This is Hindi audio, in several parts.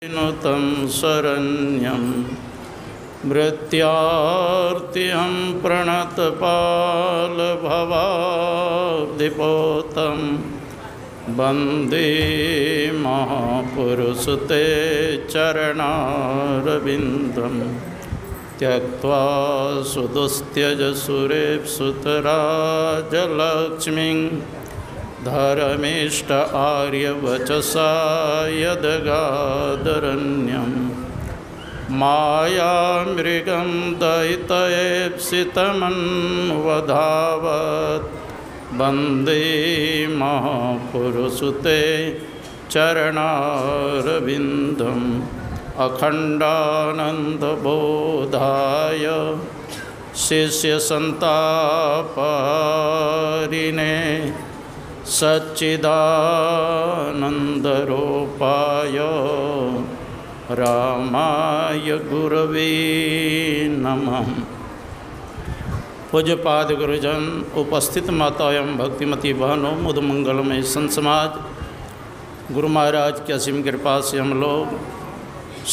नुतं शरण्यं मृत्यार्तिहं प्रणतपालभवाब्धिपोतं वन्दे महापुरुषते चरणारविन्दं त्यक्त्वा सुदुस्त्यजसुरेप्सुतराजलक्ष्मीं धर्मिष्ठ आर्यवचसा यदगादरण्यं मायामृगं दयितयेप्सितमन्वधावत् वन्दे महापुरुषते चरणारविन्दम् अखण्डानन्दबोधाय शिष्यसन्तापहारिणे सच्चिदानन्दरूपाय रामाय गुरवे नमः। पूज्यपाद गुरुजन, उपस्थित माता एवं भक्तिमती बहनों, मुद मंगलमय संत समाज, गुरु महाराज की असीम कृपा से हम लोग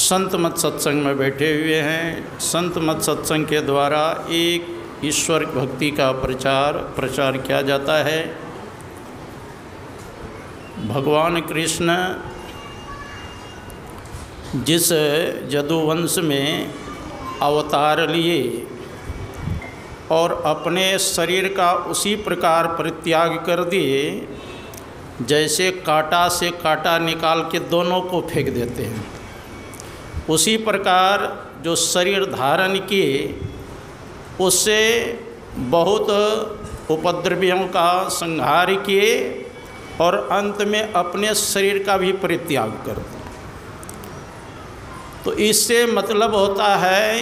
संत मत सत्संग में बैठे हुए हैं। संत मत सत्संग के द्वारा एक ईश्वर भक्ति का प्रचार किया जाता है। भगवान कृष्ण जिस यदुवंश में अवतार लिए और अपने शरीर का उसी प्रकार परित्याग कर दिए जैसे कांटा से कांटा निकाल के दोनों को फेंक देते हैं। उसी प्रकार जो शरीर धारण किए उससे बहुत उपद्रवियों का संहार किए और अंत में अपने शरीर का भी परित्याग कर दिया। तो इससे मतलब होता है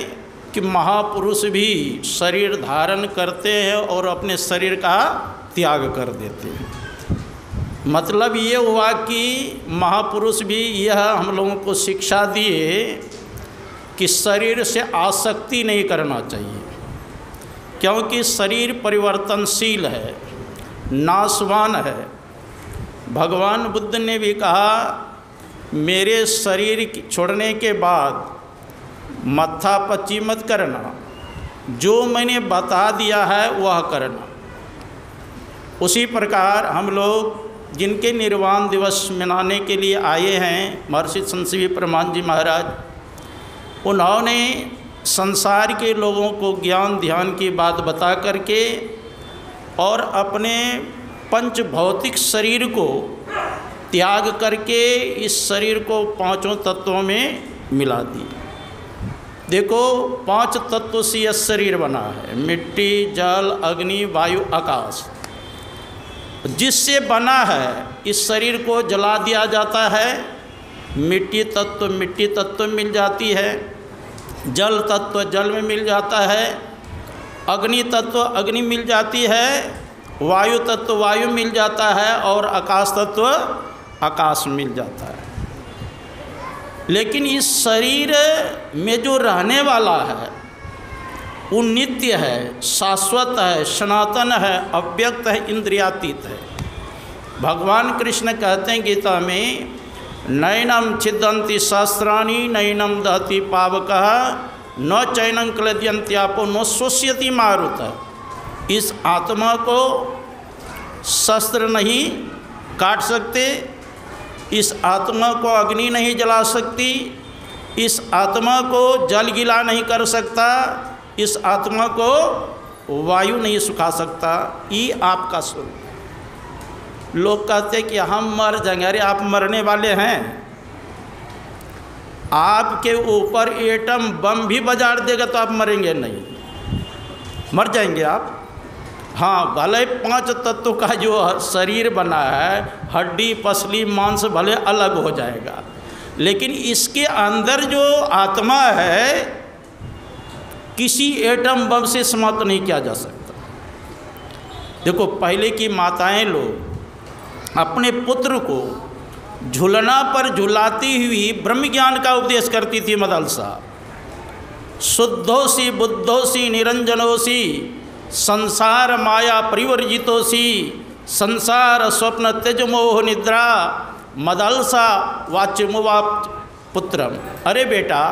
कि महापुरुष भी शरीर धारण करते हैं और अपने शरीर का त्याग कर देते हैं। मतलब ये हुआ कि महापुरुष भी यह हम लोगों को शिक्षा दिए कि शरीर से आसक्ति नहीं करना चाहिए, क्योंकि शरीर परिवर्तनशील है, नाशवान है। भगवान बुद्ध ने भी कहा, मेरे शरीर छोड़ने के बाद मत्थापच्ची मत करना, जो मैंने बता दिया है वह करना। उसी प्रकार हम लोग जिनके निर्वाण दिवस मनाने के लिए आए हैं, महर्षि संत प्रमाण जी महाराज, उन्होंने संसार के लोगों को ज्ञान ध्यान की बात बता करके और अपने पंच भौतिक शरीर को त्याग करके इस शरीर को पांचों तत्वों में मिला दिया। देखो, 5 तत्व से यह शरीर बना है, मिट्टी, जल, अग्नि, वायु, आकाश। जिससे बना है इस शरीर को जला दिया जाता है, मिट्टी तत्व मिल जाती है, जल तत्व जल में मिल जाता है, अग्नि तत्व अग्नि मिल जाती है, वायु तत्व वायु मिल जाता है और आकाश तत्व आकाश मिल जाता है। लेकिन इस शरीर में जो रहने वाला है वो नित्य है, शाश्वत है, सनातन है, अव्यक्त है, इंद्रियातीत है। भगवान कृष्ण कहते हैं गीता में, नैनम छिदन्ति शास्त्राणि नैनम दहति पावकः न चैनं क्लेदयन्त्यापो न शोष्यति मारुतः। इस आत्मा को शस्त्र नहीं काट सकते, इस आत्मा को अग्नि नहीं जला सकती, इस आत्मा को जल गीला नहीं कर सकता, इस आत्मा को वायु नहीं सुखा सकता। ये आपका स्वरूप। लोग कहते हैं कि हम मर जाएंगे। अरे आप मरने वाले हैं। आपके ऊपर एटम बम भी बजा देगा तो आप मरेंगे नहीं, मर जाएंगे आप। हाँ, भले 5 तत्व का जो शरीर बना है, हड्डी पसली मांस भले अलग हो जाएगा, लेकिन इसके अंदर जो आत्मा है किसी एटम बम से समाप्त नहीं किया जा सकता। देखो, पहले की माताएं लोग अपने पुत्र को झूलना पर झुलाती हुई ब्रह्म ज्ञान का उपदेश करती थी। मदलसा शुद्धोसी बुद्धोसी निरंजनोसी संसार माया परिवर्जितोसी संसार स्वप्न त्यज मोह निद्रा मदलसा वाच्यमुवाप पुत्रम, अरे बेटा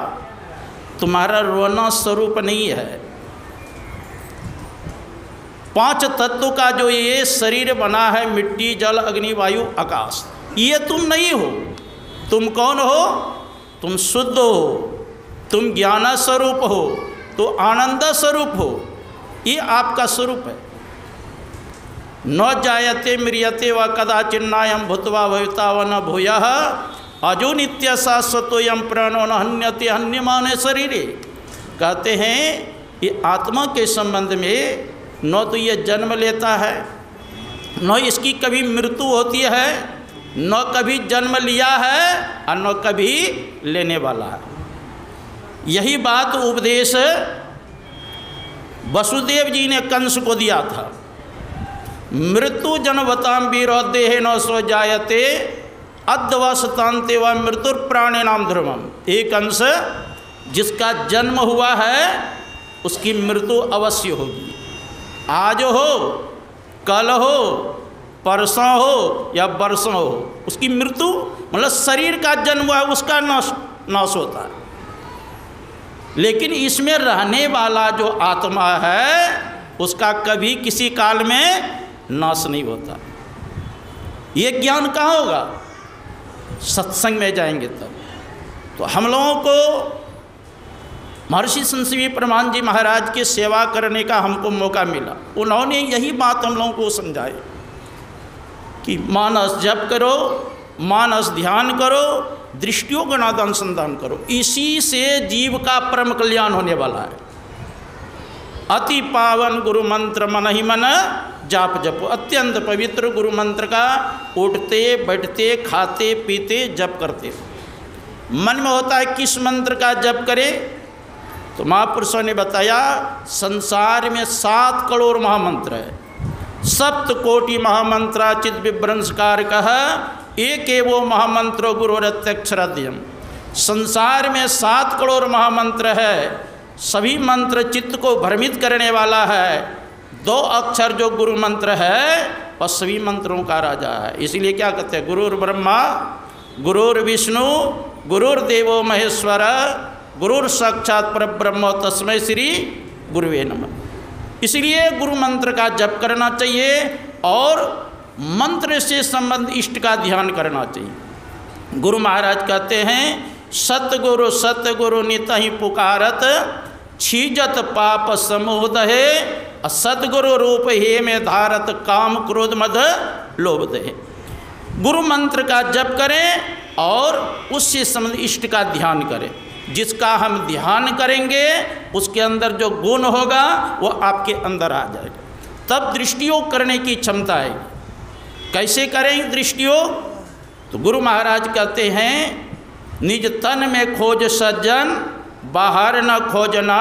तुम्हारा रोना स्वरूप नहीं है। 5 तत्व का जो ये शरीर बना है, मिट्टी, जल, अग्नि, वायु, आकाश, ये तुम नहीं हो। तुम कौन हो? तुम शुद्ध हो, तुम ज्ञान स्वरूप हो, तो आनंद स्वरूप हो। ये आपका स्वरूप है। न जायते म्रियते व कदाचिन्नायम भूत्वा भविता व न भूयः अजो नित्य शाश्वतोयम प्राणो न हन्यते हन्यमाने शरीरे। कहते हैं ये आत्मा के संबंध में न तो ये जन्म लेता है, न इसकी कभी मृत्यु होती है, न कभी जन्म लिया है और न कभी लेने वाला है। यही बात उपदेश वसुदेव जी ने कंस को दिया था। मृत्यु जनवताम वीरोदेह न सो जायते अद्वसतांते व मृत्यु प्राणे नाम ध्रुवम। एक अंश जिसका जन्म हुआ है उसकी मृत्यु अवश्य होगी। आज हो, कल हो, परसों हो या बरसों हो, उसकी मृत्यु मतलब शरीर का जन्म हुआ उसका नाश होता है। लेकिन इसमें रहने वाला जो आत्मा है उसका कभी किसी काल में नाश नहीं होता। ये ज्ञान कहाँ होगा? सत्संग में जाएंगे तब। तो हम लोगों को महर्षि संजीवी परमान जी महाराज की सेवा करने का हमको मौका मिला। उन्होंने यही बात हम लोगों को समझाई कि मानस जप करो, मानस ध्यान करो, दृष्टियों का नाद अनुसंधान करो, इसी से जीव का परम कल्याण होने वाला है। अति पावन गुरु मंत्र मन ही मन जाप जपो। अत्यंत पवित्र गुरु मंत्र का उठते बैठते खाते पीते जप करते। मन में होता है किस मंत्र का जप करें? तो महापुरुषों ने बताया संसार में 7 करोड़ महामंत्र है। सप्त कोटि महामंत्रा चित विभ्रंशकार कह एक एवो महामंत्रो गुरुरत्यक्षराध्यम। संसार में 7 करोड़ महामंत्र है। सभी मंत्र चित्त को भ्रमित करने वाला है। 2 अक्षर जो गुरु मंत्र है वह सभी मंत्रों का राजा है। इसीलिए क्या कहते हैं? गुरुर् ब्रह्मा गुरुर्विष्णु गुरुर्देवो महेश्वर गुरुर साक्षात परब्रह्म तस्मै श्री गुरुवे नमः। इसलिए गुरु मंत्र का जप करना चाहिए और मंत्र से संबंध इष्ट का ध्यान करना चाहिए। गुरु महाराज कहते हैं सतगुरु नित ही पुकारत छीजत पाप समूदहे सतगुरु रूप हे में धारत काम क्रोध मद लोभ दहे। गुरु मंत्र का जप करें और उससे संबंध इष्ट का ध्यान करें। जिसका हम ध्यान करेंगे उसके अंदर जो गुण होगा वो आपके अंदर आ जाएगा। तब दृष्टियोग करने की क्षमता आएगी। कैसे करेंगे दृष्टियोग? तो गुरु महाराज कहते हैं निज तन में खोज सज्जन बाहर न खोजना,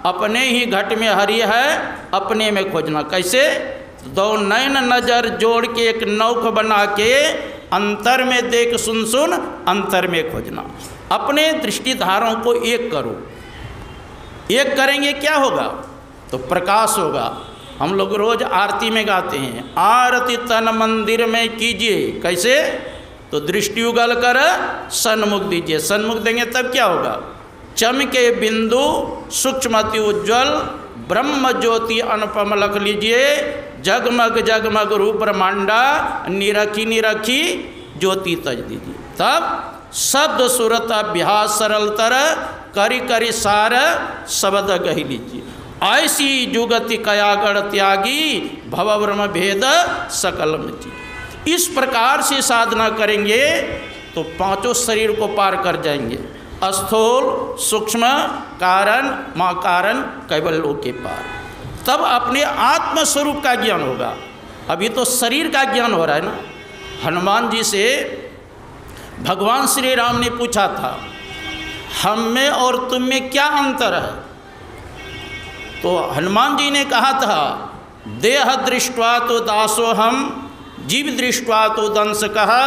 अपने ही घट में हरि है अपने में खोजना। कैसे? 2 नैन नजर जोड़ के एक नौक बना के अंतर में देख सुन सुन अंतर में खोजना। अपने दृष्टिधारों को एक करो। एक करेंगे क्या होगा? तो प्रकाश होगा। हम लोग रोज आरती में गाते हैं आरती तन मंदिर में कीजिए। कैसे? तो दृष्टि उगल कर सन्मुख दीजिए। सन्मुख देंगे तब क्या होगा? चमके बिंदु सूक्ष्मति उज्ज्वल ब्रह्म ज्योति अनुपम लख लीजिए। जगमग जगमग रूप ब्रह्मांडा निरखी निरखी ज्योति तज दीजिए। तब शब्द सुरत अभ्यास सरलतर करी करी सार शब्द गही लीजिए। ऐसी जुगति कयागढ़ त्यागी भव ब्रह्म भेद सकल मची। इस प्रकार से साधना करेंगे तो 5 शरीर को पार कर जाएंगे। स्थूल सूक्ष्म कारण महाकारण कैवल्यों के पार। तब अपने आत्म स्वरूप का ज्ञान होगा। अभी तो शरीर का ज्ञान हो रहा है ना। हनुमान जी से भगवान श्री राम ने पूछा था हम में और तुम में क्या अंतर है? तो हनुमान जी ने कहा था देह दृष्ट्वा तो दासो हम जीव दृष्ट्वा तो दंश कहा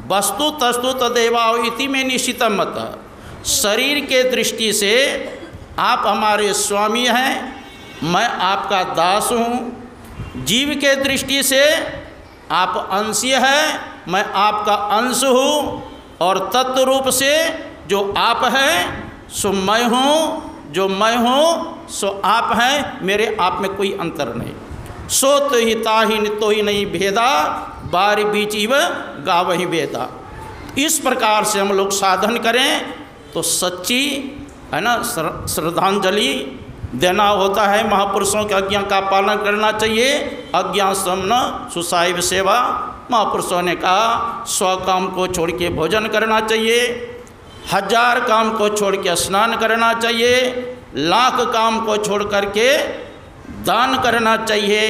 वस्तु तस्तु तदेवाओ इति में निश्चितम मत। शरीर के दृष्टि से आप हमारे स्वामी हैं, मैं आपका दास हूँ। जीव के दृष्टि से आप अंशीय हैं, मैं आपका अंश हूँ। और तत्व रूप से जो आप है सो मैं हूँ, जो मैं हूँ सो आप हैं, मेरे आप में कोई अंतर नहीं। सो तो ही ताहि तो ही नहीं भेदा, बार बीच इव गावहि वेदा। इस प्रकार से हम लोग साधन करें तो सच्ची है ना श्रद्धांजलि देना होता है। महापुरुषों की आज्ञा का पालन करना चाहिए। आज्ञा समन सुसाहिब सेवा। महापुरुषों ने कहा 100 काम को छोड़ के भोजन करना चाहिए, 1000 काम को छोड़ के स्नान करना चाहिए, 1,00,000 काम को छोड़ करके दान करना चाहिए,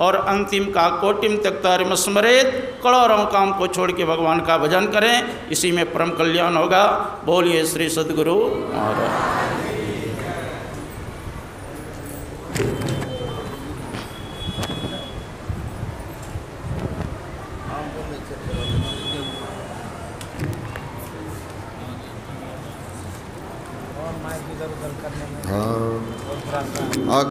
और अंतिम का कोटिम त्यक्तारिम स्मरेत, करोड़ों काम को छोड़ के भगवान का भजन करें। इसी में परम कल्याण होगा। बोलिए श्री सद्गुरु महाराज। हाँ